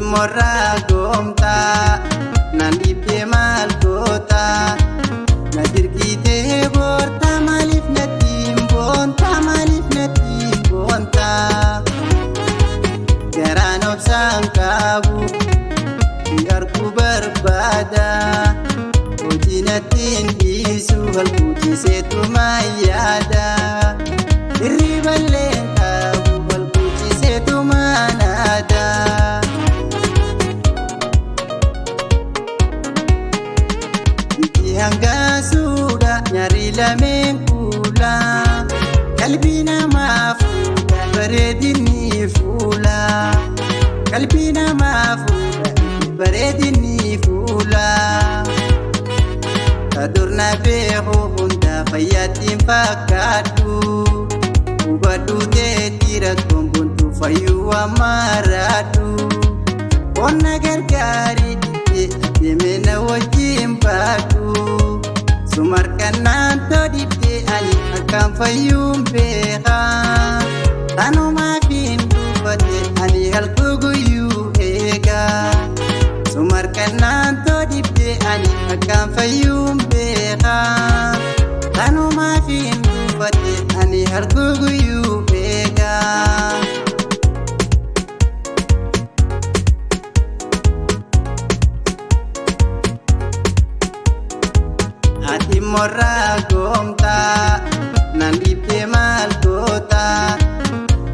morraa gomtaa naan dhibbee maal gootaa na dirqitee boortaa maaliif natti boontaa maaliif natti boontaa garaan obsaan qabu garguu barbaada hojii nattiin dhiisu halkuutiseetumaa yaada hirriballee qabu halkuutiseetumaa naada. Hangasuudha nyaari lameen kuula qalbii namaa fuudha bareedinni fuula qalbii namaa fuudha bareedinni fuula kadurna beeku hunda fayyaattiin fakkaadhu hubadhu teetira kumbuntu fayyuu amaraadhu qonna gargaarii deemena wajjin baadhu sumarkanaan todhibdee ani akkaan fayyuun beekaa kanumaaf hin dubbate ani halkuu guyyuu eegaa sumarkanaan todhibdee ani akkaan fayyuun beekaa kanumaaf hin dubbate ani halkuu guyyuu eegaa. Ati morraa gomtaa naan dhibbee maal gootaa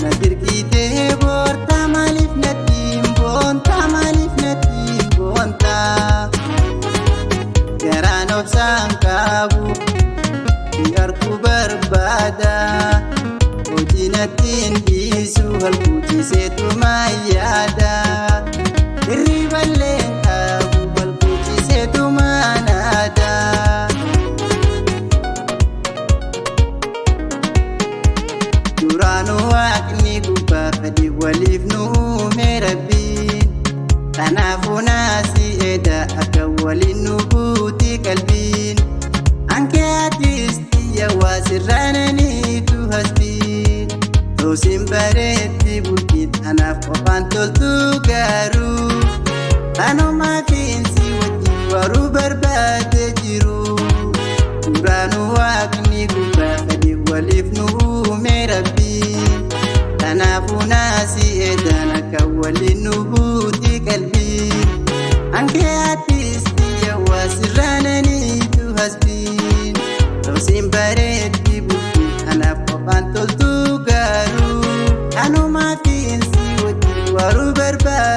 na dirqitee boortaa maaliif natti boontaa maaliif natti boontaa garaan obsaan qabu garguu barbaada hojii nattiin dhiisu halkuutiseetumaa yaada hirriballee qabu halkuutiseetumaa naada. Duraanuu waaqni gubbaa fedhi waliif nu uume rabbiin kanaafuu naasii eeda akka waliin nu buuti qalbiin hankee artistii waasirraananiitu hasbiin toosin bareetti bultiin anaaf qofaan toltu garuu kanumaafiinsi wajjin waruu barbaade jiru. Duraanuu waaqni gubbaa fedhi waliif nu uume rabbiin kanaafuu naasii eedaan akka waliin nu buuti qalbiin hankee artistii waasirraananiitu hasbiin toosin bareetti bultiin anaaf qofaan toltu garuu kanumaafiinsi wajjin waruu barbaade.